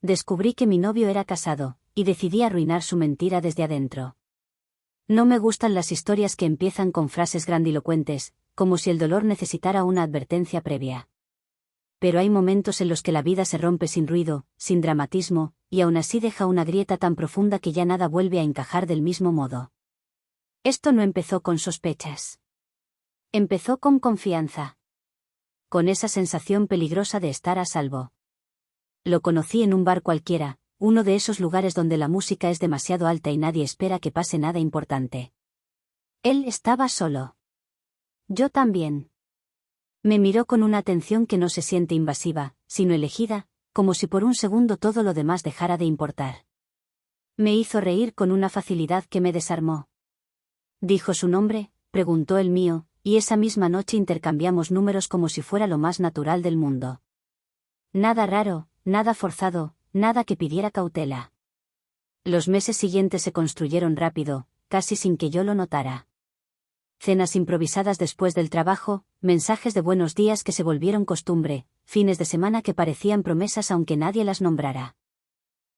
Descubrí que mi novio era casado, y decidí arruinar su mentira desde adentro. No me gustan las historias que empiezan con frases grandilocuentes, como si el dolor necesitara una advertencia previa. Pero hay momentos en los que la vida se rompe sin ruido, sin dramatismo, y aún así deja una grieta tan profunda que ya nada vuelve a encajar del mismo modo. Esto no empezó con sospechas. Empezó con confianza. Con esa sensación peligrosa de estar a salvo. Lo conocí en un bar cualquiera, uno de esos lugares donde la música es demasiado alta y nadie espera que pase nada importante. Él estaba solo. Yo también. Me miró con una atención que no se siente invasiva, sino elegida, como si por un segundo todo lo demás dejara de importar. Me hizo reír con una facilidad que me desarmó. Dijo su nombre, preguntó el mío, y esa misma noche intercambiamos números como si fuera lo más natural del mundo. Nada raro, nada forzado, nada que pidiera cautela. Los meses siguientes se construyeron rápido, casi sin que yo lo notara. Cenas improvisadas después del trabajo, mensajes de buenos días que se volvieron costumbre, fines de semana que parecían promesas aunque nadie las nombrara.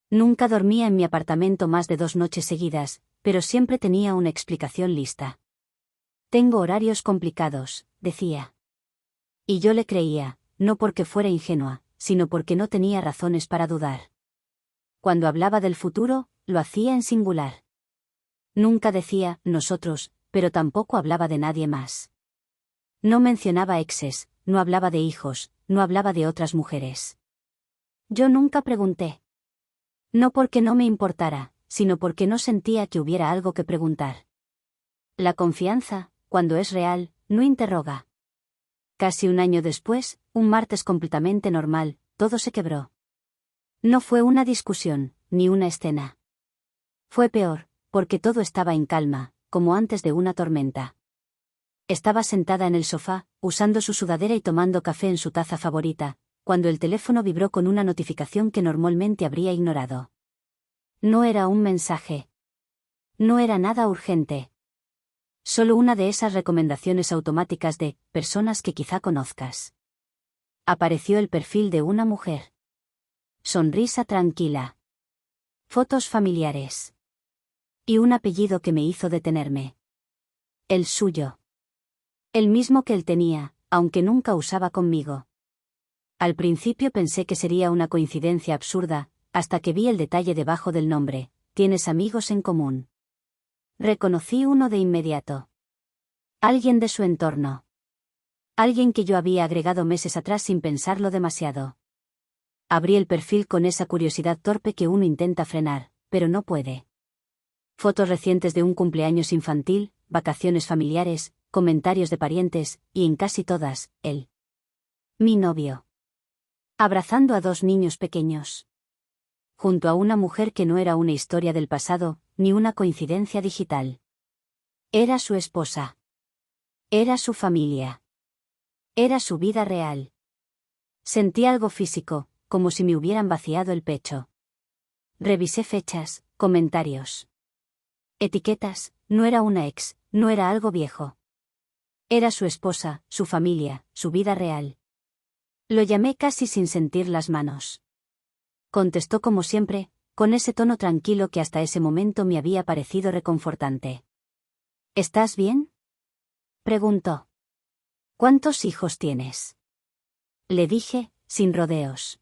Nunca dormía en mi apartamento más de 2 noches seguidas, pero siempre tenía una explicación lista. Tengo horarios complicados, decía. Y yo le creía, no porque fuera ingenua, sino porque no tenía razones para dudar. Cuando hablaba del futuro, lo hacía en singular. Nunca decía nosotros, pero tampoco hablaba de nadie más. No mencionaba exes, no hablaba de hijos, no hablaba de otras mujeres. Yo nunca pregunté. No porque no me importara, sino porque no sentía que hubiera algo que preguntar. La confianza, cuando es real, no interroga. Casi un año después, un martes completamente normal, todo se quebró. No fue una discusión, ni una escena. Fue peor, porque todo estaba en calma, como antes de una tormenta. Estaba sentada en el sofá, usando su sudadera y tomando café en su taza favorita, cuando el teléfono vibró con una notificación que normalmente habría ignorado. No era un mensaje. No era nada urgente. Solo una de esas recomendaciones automáticas de personas que quizá conozcas. Apareció el perfil de una mujer. Sonrisa tranquila. Fotos familiares. Y un apellido que me hizo detenerme. El suyo. El mismo que él tenía, aunque nunca usaba conmigo. Al principio pensé que sería una coincidencia absurda, hasta que vi el detalle debajo del nombre: tienes amigos en común. Reconocí uno de inmediato. Alguien de su entorno. Alguien que yo había agregado meses atrás sin pensarlo demasiado. Abrí el perfil con esa curiosidad torpe que uno intenta frenar, pero no puede. Fotos recientes de un cumpleaños infantil, vacaciones familiares, comentarios de parientes, y en casi todas, él. Mi novio. Abrazando a 2 niños pequeños. Junto a una mujer que no era una historia del pasado, ni una coincidencia digital. Era su esposa. Era su familia. Era su vida real. Sentí algo físico, como si me hubieran vaciado el pecho. Revisé fechas, comentarios. Etiquetas, no era una ex, no era algo viejo. Era su esposa, su familia, su vida real. Lo llamé casi sin sentir las manos. Contestó como siempre, con ese tono tranquilo que hasta ese momento me había parecido reconfortante. ¿Estás bien?, preguntó. ¿Cuántos hijos tienes?, le dije, sin rodeos.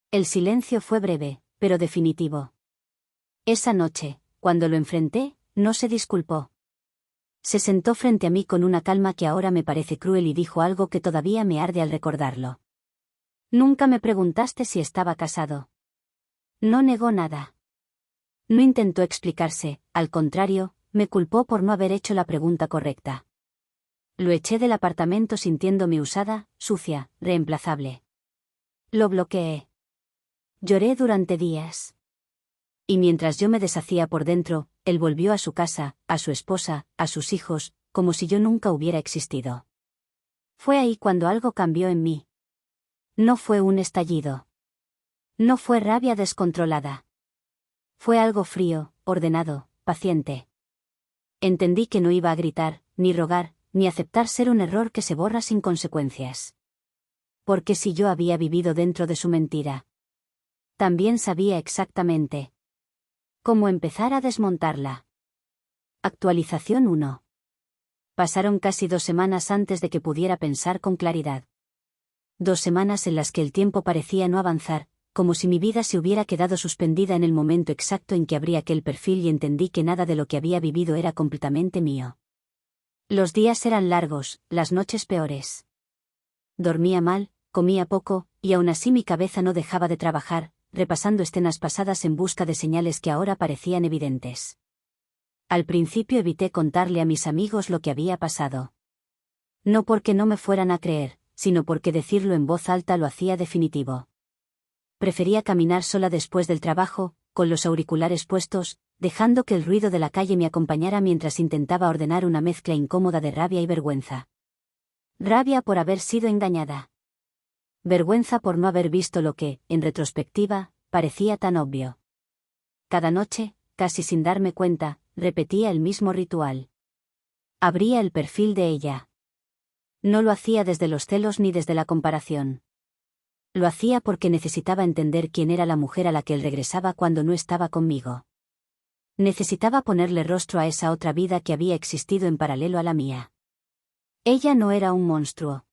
El silencio fue breve, pero definitivo. Esa noche, cuando lo enfrenté, no se disculpó. Se sentó frente a mí con una calma que ahora me parece cruel y dijo algo que todavía me arde al recordarlo. Nunca me preguntaste si estaba casado. No negó nada. No intentó explicarse, al contrario, me culpó por no haber hecho la pregunta correcta. Lo eché del apartamento sintiéndome usada, sucia, reemplazable. Lo bloqueé. Lloré durante días. Y mientras yo me deshacía por dentro, él volvió a su casa, a su esposa, a sus hijos, como si yo nunca hubiera existido. Fue ahí cuando algo cambió en mí. No fue un estallido. No fue rabia descontrolada. Fue algo frío, ordenado, paciente. Entendí que no iba a gritar, ni rogar, ni aceptar ser un error que se borra sin consecuencias. Porque si yo había vivido dentro de su mentira. También sabía exactamente cómo empezar a desmontarla. Actualización 1. Pasaron casi 2 semanas antes de que pudiera pensar con claridad. 2 semanas en las que el tiempo parecía no avanzar, como si mi vida se hubiera quedado suspendida en el momento exacto en que abrí aquel perfil y entendí que nada de lo que había vivido era completamente mío. Los días eran largos, las noches peores. Dormía mal, comía poco, y aún así mi cabeza no dejaba de trabajar, repasando escenas pasadas en busca de señales que ahora parecían evidentes. Al principio evité contarle a mis amigos lo que había pasado. No porque no me fueran a creer, sino porque decirlo en voz alta lo hacía definitivo. Prefería caminar sola después del trabajo, con los auriculares puestos, dejando que el ruido de la calle me acompañara mientras intentaba ordenar una mezcla incómoda de rabia y vergüenza. Rabia por haber sido engañada. Vergüenza por no haber visto lo que, en retrospectiva, parecía tan obvio. Cada noche, casi sin darme cuenta, repetía el mismo ritual. Abría el perfil de ella. No lo hacía desde los celos ni desde la comparación. Lo hacía porque necesitaba entender quién era la mujer a la que él regresaba cuando no estaba conmigo. Necesitaba ponerle rostro a esa otra vida que había existido en paralelo a la mía. Ella no era un monstruo.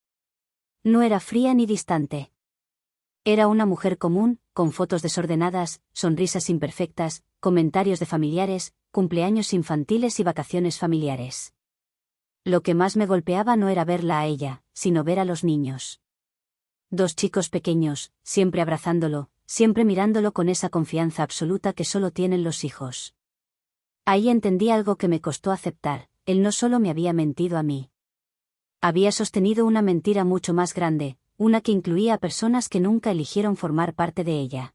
No era fría ni distante. Era una mujer común, con fotos desordenadas, sonrisas imperfectas, comentarios de familiares, cumpleaños infantiles y vacaciones familiares. Lo que más me golpeaba no era verla a ella, sino ver a los niños. 2 chicos pequeños, siempre abrazándolo, siempre mirándolo con esa confianza absoluta que solo tienen los hijos. Ahí entendí algo que me costó aceptar: él no solo me había mentido a mí. Había sostenido una mentira mucho más grande, una que incluía a personas que nunca eligieron formar parte de ella.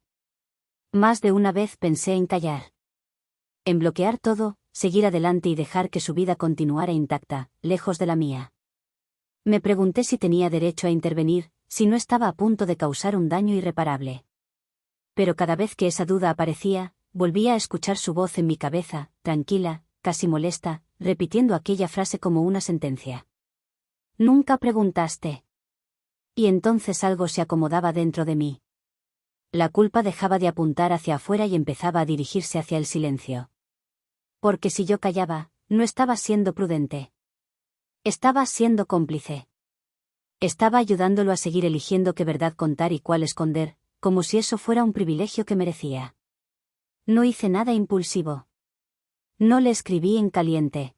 Más de una vez pensé en callar. En bloquear todo, seguir adelante y dejar que su vida continuara intacta, lejos de la mía. Me pregunté si tenía derecho a intervenir, si no estaba a punto de causar un daño irreparable. Pero cada vez que esa duda aparecía, volvía a escuchar su voz en mi cabeza, tranquila, casi molesta, repitiendo aquella frase como una sentencia. Nunca preguntaste. Y entonces algo se acomodaba dentro de mí. La culpa dejaba de apuntar hacia afuera y empezaba a dirigirse hacia el silencio. Porque si yo callaba, no estaba siendo prudente. Estaba siendo cómplice. Estaba ayudándolo a seguir eligiendo qué verdad contar y cuál esconder, como si eso fuera un privilegio que merecía. No hice nada impulsivo. No le escribí en caliente.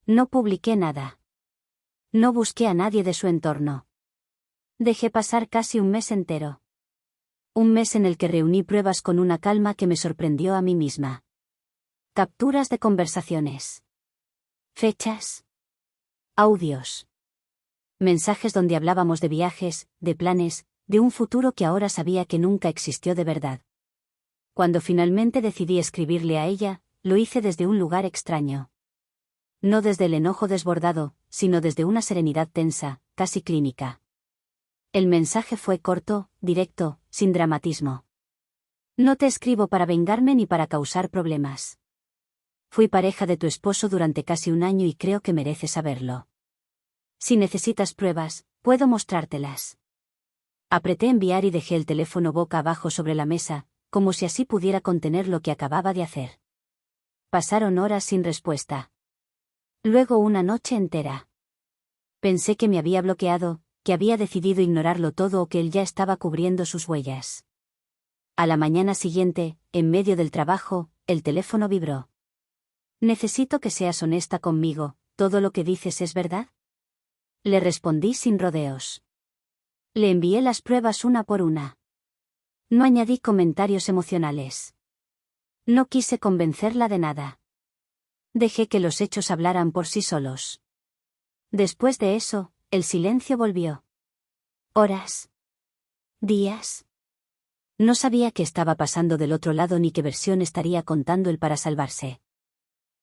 No publiqué nada. No busqué a nadie de su entorno. Dejé pasar casi un mes entero. Un mes en el que reuní pruebas con una calma que me sorprendió a mí misma. Capturas de conversaciones. Fechas. Audios. Mensajes donde hablábamos de viajes, de planes, de un futuro que ahora sabía que nunca existió de verdad. Cuando finalmente decidí escribirle a ella, lo hice desde un lugar extraño. No desde el enojo desbordado, sino desde una serenidad tensa, casi clínica. El mensaje fue corto, directo, sin dramatismo. No te escribo para vengarme ni para causar problemas. Fui pareja de tu esposo durante casi un año y creo que mereces saberlo. Si necesitas pruebas, puedo mostrártelas. Apreté enviar y dejé el teléfono boca abajo sobre la mesa, como si así pudiera contener lo que acababa de hacer. Pasaron horas sin respuesta. Luego una noche entera. Pensé que me había bloqueado, que había decidido ignorarlo todo o que él ya estaba cubriendo sus huellas. A la mañana siguiente, en medio del trabajo, el teléfono vibró. Necesito que seas honesta conmigo, ¿todo lo que dices es verdad? Le respondí sin rodeos. Le envié las pruebas una por una. No añadí comentarios emocionales. No quise convencerla de nada. Dejé que los hechos hablaran por sí solos. Después de eso, el silencio volvió. Horas. Días. No sabía qué estaba pasando del otro lado ni qué versión estaría contando él para salvarse.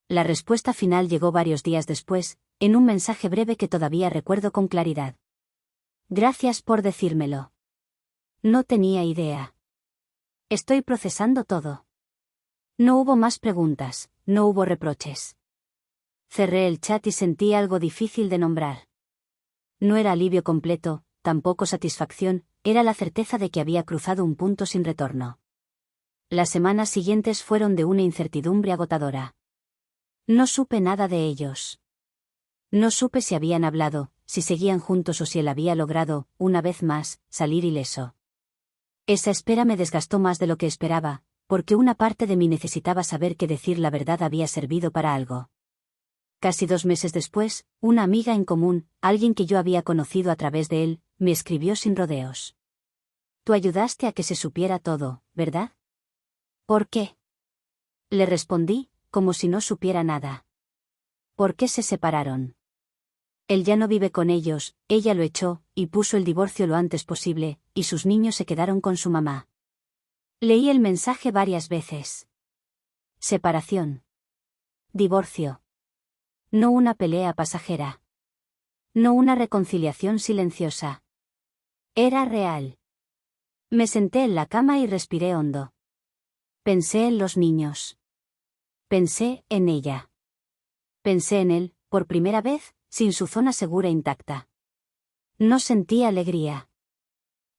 La respuesta final llegó varios días después, en un mensaje breve que todavía recuerdo con claridad. Gracias por decírmelo. No tenía idea. Estoy procesando todo. No hubo más preguntas, no hubo reproches. Cerré el chat y sentí algo difícil de nombrar. No era alivio completo, tampoco satisfacción, era la certeza de que había cruzado un punto sin retorno. Las semanas siguientes fueron de una incertidumbre agotadora. No supe nada de ellos. No supe si habían hablado, si seguían juntos o si él había logrado, una vez más, salir ileso. Esa espera me desgastó más de lo que esperaba, porque una parte de mí necesitaba saber que decir la verdad había servido para algo. Casi 2 meses después, una amiga en común, alguien que yo había conocido a través de él, me escribió sin rodeos. Tú ayudaste a que se supiera todo, ¿verdad? ¿Por qué? Le respondí, como si no supiera nada. ¿Por qué se separaron? Él ya no vive con ellos, ella lo echó, y puso el divorcio lo antes posible, y sus niños se quedaron con su mamá. Leí el mensaje varias veces. Separación. Divorcio. No una pelea pasajera. No una reconciliación silenciosa. Era real. Me senté en la cama y respiré hondo. Pensé en los niños. Pensé en ella. Pensé en él, por primera vez, sin su zona segura intacta. No sentí alegría.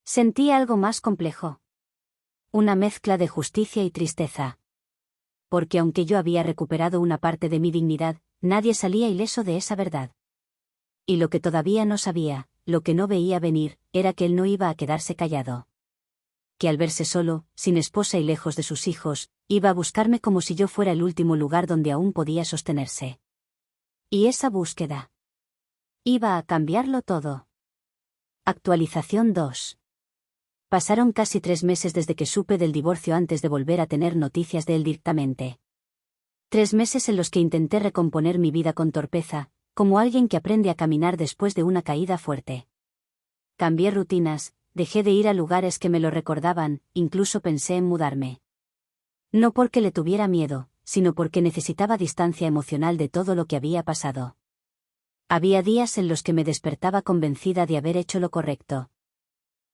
Sentí algo más complejo. Una mezcla de justicia y tristeza. Porque aunque yo había recuperado una parte de mi dignidad, nadie salía ileso de esa verdad. Y lo que todavía no sabía, lo que no veía venir, era que él no iba a quedarse callado. Que al verse solo, sin esposa y lejos de sus hijos, iba a buscarme como si yo fuera el último lugar donde aún podía sostenerse. Y esa búsqueda iba a cambiarlo todo. Actualización 2. Pasaron casi 3 meses desde que supe del divorcio antes de volver a tener noticias de él directamente. 3 meses en los que intenté recomponer mi vida con torpeza, como alguien que aprende a caminar después de una caída fuerte. Cambié rutinas, dejé de ir a lugares que me lo recordaban, incluso pensé en mudarme. No porque le tuviera miedo, sino porque necesitaba distancia emocional de todo lo que había pasado. Había días en los que me despertaba convencida de haber hecho lo correcto.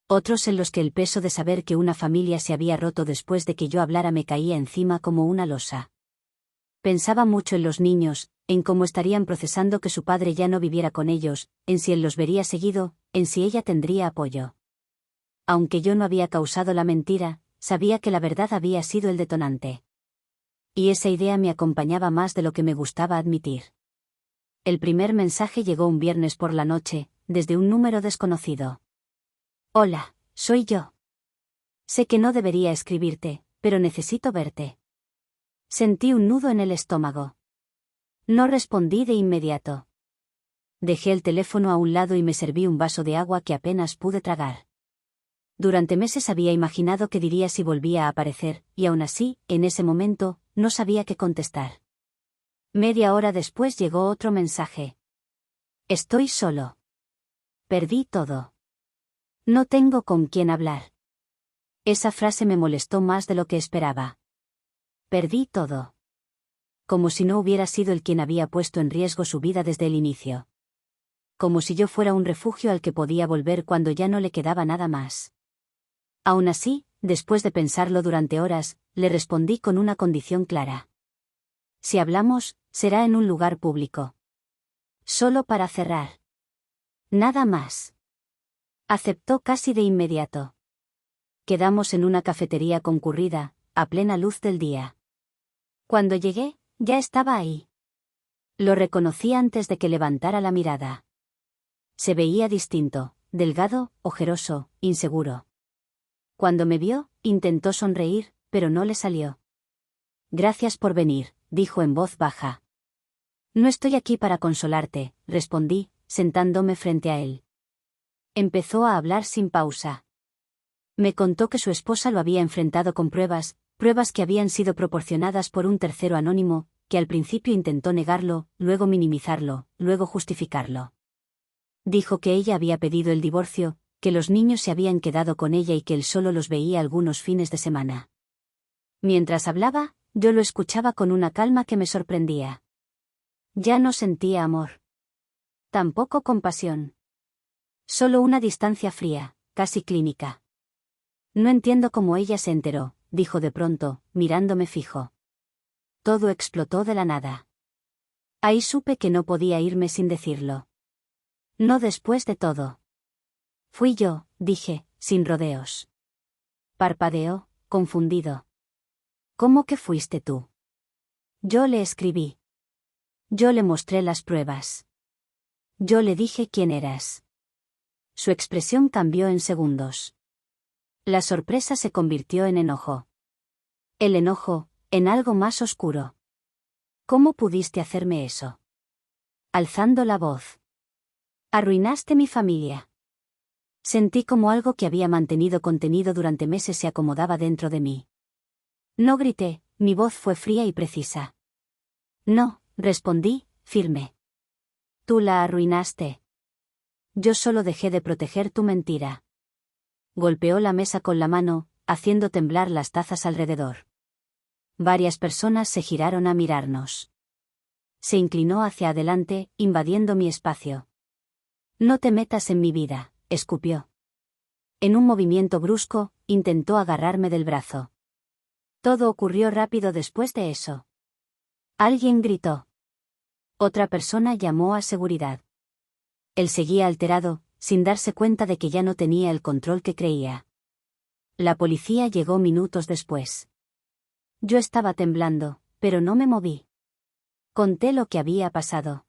Otros en los que el peso de saber que una familia se había roto después de que yo hablara me caía encima como una losa. Pensaba mucho en los niños, en cómo estarían procesando que su padre ya no viviera con ellos, en si él los vería seguido, en si ella tendría apoyo. Aunque yo no había causado la mentira, sabía que la verdad había sido el detonante. Y esa idea me acompañaba más de lo que me gustaba admitir. El primer mensaje llegó un viernes por la noche, desde un número desconocido. Hola, soy yo. Sé que no debería escribirte, pero necesito verte. Sentí un nudo en el estómago. No respondí de inmediato. Dejé el teléfono a un lado y me serví un vaso de agua que apenas pude tragar. Durante meses había imaginado qué diría si volvía a aparecer, y aún así, en ese momento, no sabía qué contestar. Media hora después llegó otro mensaje. Estoy solo. Perdí todo. No tengo con quién hablar. Esa frase me molestó más de lo que esperaba. Perdí todo. Como si no hubiera sido él quien había puesto en riesgo su vida desde el inicio. Como si yo fuera un refugio al que podía volver cuando ya no le quedaba nada más. Aún así, después de pensarlo durante horas, le respondí con una condición clara. Si hablamos, será en un lugar público. Solo para cerrar. Nada más. Aceptó casi de inmediato. Quedamos en una cafetería concurrida, a plena luz del día. Cuando llegué, ya estaba ahí. Lo reconocí antes de que levantara la mirada. Se veía distinto, delgado, ojeroso, inseguro. Cuando me vio, intentó sonreír, pero no le salió. Gracias por venir, dijo en voz baja. No estoy aquí para consolarte, respondí, sentándome frente a él. Empezó a hablar sin pausa. Me contó que su esposa lo había enfrentado con pruebas que habían sido proporcionadas por un tercero anónimo, que al principio intentó negarlo, luego minimizarlo, luego justificarlo. Dijo que ella había pedido el divorcio, que los niños se habían quedado con ella y que él solo los veía algunos fines de semana. Mientras hablaba, yo lo escuchaba con una calma que me sorprendía. Ya no sentía amor. Tampoco compasión. Solo una distancia fría, casi clínica. No entiendo cómo ella se enteró, dijo de pronto, mirándome fijo. Todo explotó de la nada. Ahí supe que no podía irme sin decirlo. No después de todo. Fui yo, dije, sin rodeos. Parpadeó, confundido. ¿Cómo que fuiste tú? Yo le escribí. Yo le mostré las pruebas. Yo le dije quién eras. Su expresión cambió en segundos. La sorpresa se convirtió en enojo. El enojo, en algo más oscuro. ¿Cómo pudiste hacerme eso? Alzando la voz. Arruinaste mi familia. Sentí como algo que había mantenido contenido durante meses se acomodaba dentro de mí. No grité, mi voz fue fría y precisa. No, respondí, firme. Tú la arruinaste. Yo solo dejé de proteger tu mentira. Golpeó la mesa con la mano, haciendo temblar las tazas alrededor. Varias personas se giraron a mirarnos. Se inclinó hacia adelante, invadiendo mi espacio. No te metas en mi vida, escupió. En un movimiento brusco, intentó agarrarme del brazo. Todo ocurrió rápido después de eso. Alguien gritó. Otra persona llamó a seguridad. Él seguía alterado, sin darse cuenta de que ya no tenía el control que creía. La policía llegó minutos después. Yo estaba temblando, pero no me moví. Conté lo que había pasado.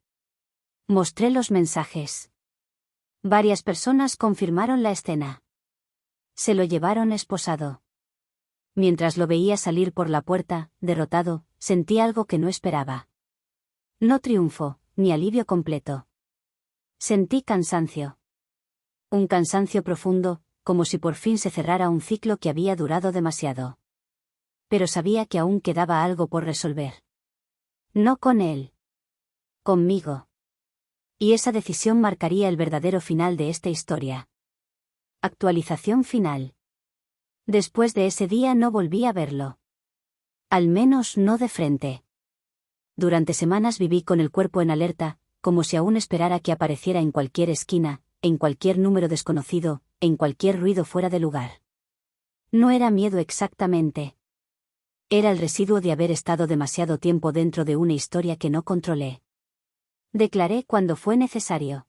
Mostré los mensajes. Varias personas confirmaron la escena. Se lo llevaron esposado. Mientras lo veía salir por la puerta, derrotado, sentí algo que no esperaba. No triunfo, ni alivio completo. Sentí cansancio. Un cansancio profundo, como si por fin se cerrara un ciclo que había durado demasiado. Pero sabía que aún quedaba algo por resolver. No con él. Conmigo. Y esa decisión marcaría el verdadero final de esta historia. Actualización final. Después de ese día no volví a verlo. Al menos no de frente. Durante semanas viví con el cuerpo en alerta, como si aún esperara que apareciera en cualquier esquina, en cualquier número desconocido, en cualquier ruido fuera de lugar. No era miedo exactamente. Era el residuo de haber estado demasiado tiempo dentro de una historia que no controlé. Declaré cuando fue necesario.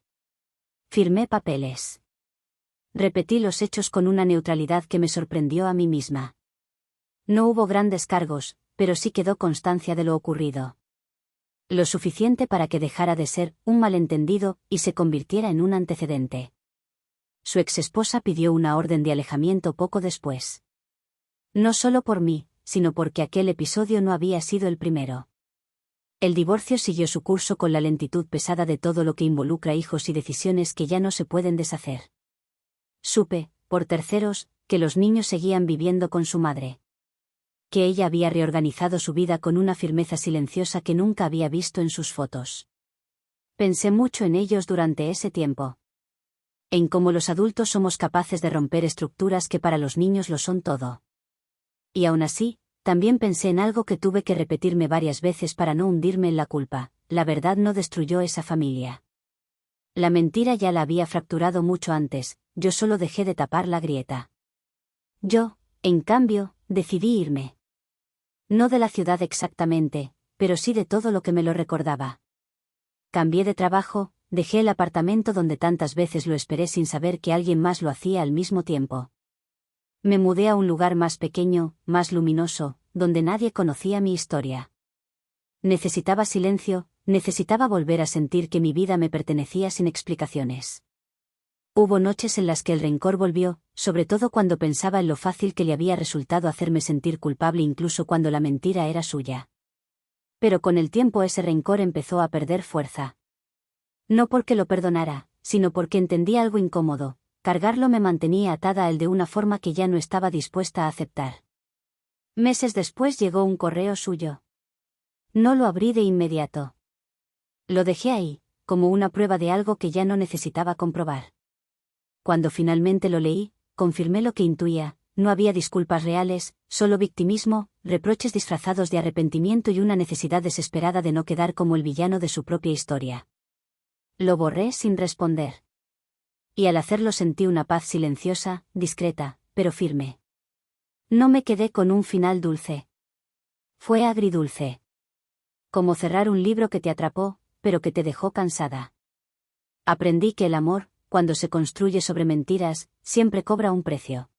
Firmé papeles. Repetí los hechos con una neutralidad que me sorprendió a mí misma. No hubo grandes cargos, pero sí quedó constancia de lo ocurrido. Lo suficiente para que dejara de ser un malentendido y se convirtiera en un antecedente. Su exesposa pidió una orden de alejamiento poco después. No solo por mí, sino porque aquel episodio no había sido el primero. El divorcio siguió su curso con la lentitud pesada de todo lo que involucra hijos y decisiones que ya no se pueden deshacer. Supe, por terceros, que los niños seguían viviendo con su madre. Que ella había reorganizado su vida con una firmeza silenciosa que nunca había visto en sus fotos. Pensé mucho en ellos durante ese tiempo. En cómo los adultos somos capaces de romper estructuras que para los niños lo son todo. Y aún así, también pensé en algo que tuve que repetirme varias veces para no hundirme en la culpa: la verdad no destruyó esa familia. La mentira ya la había fracturado mucho antes, yo solo dejé de tapar la grieta. Yo, en cambio, decidí irme. No de la ciudad exactamente, pero sí de todo lo que me lo recordaba. Cambié de trabajo, dejé el apartamento donde tantas veces lo esperé sin saber que alguien más lo hacía al mismo tiempo. Me mudé a un lugar más pequeño, más luminoso, donde nadie conocía mi historia. Necesitaba silencio, necesitaba volver a sentir que mi vida me pertenecía sin explicaciones. Hubo noches en las que el rencor volvió, sobre todo cuando pensaba en lo fácil que le había resultado hacerme sentir culpable incluso cuando la mentira era suya. Pero con el tiempo ese rencor empezó a perder fuerza. No porque lo perdonara, sino porque entendí algo incómodo: cargarlo me mantenía atada a él de una forma que ya no estaba dispuesta a aceptar. Meses después llegó un correo suyo. No lo abrí de inmediato. Lo dejé ahí, como una prueba de algo que ya no necesitaba comprobar. Cuando finalmente lo leí, confirmé lo que intuía: no había disculpas reales, solo victimismo, reproches disfrazados de arrepentimiento y una necesidad desesperada de no quedar como el villano de su propia historia. Lo borré sin responder. Y al hacerlo sentí una paz silenciosa, discreta, pero firme. No me quedé con un final dulce. Fue agridulce. Como cerrar un libro que te atrapó, pero que te dejó cansada. Aprendí que el amor, cuando se construye sobre mentiras, siempre cobra un precio.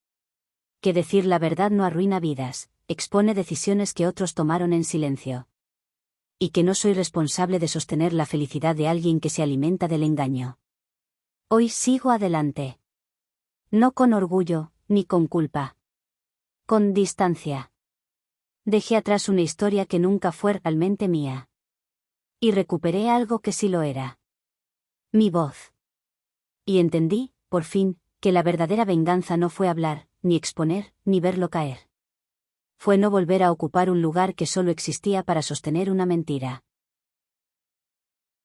Que decir la verdad no arruina vidas, expone decisiones que otros tomaron en silencio. Y que no soy responsable de sostener la felicidad de alguien que se alimenta del engaño. Hoy sigo adelante. No con orgullo, ni con culpa. Con distancia. Dejé atrás una historia que nunca fue realmente mía. Y recuperé algo que sí lo era. Mi voz. Y entendí, por fin, que la verdadera venganza no fue hablar, ni exponer, ni verlo caer. Fue no volver a ocupar un lugar que solo existía para sostener una mentira.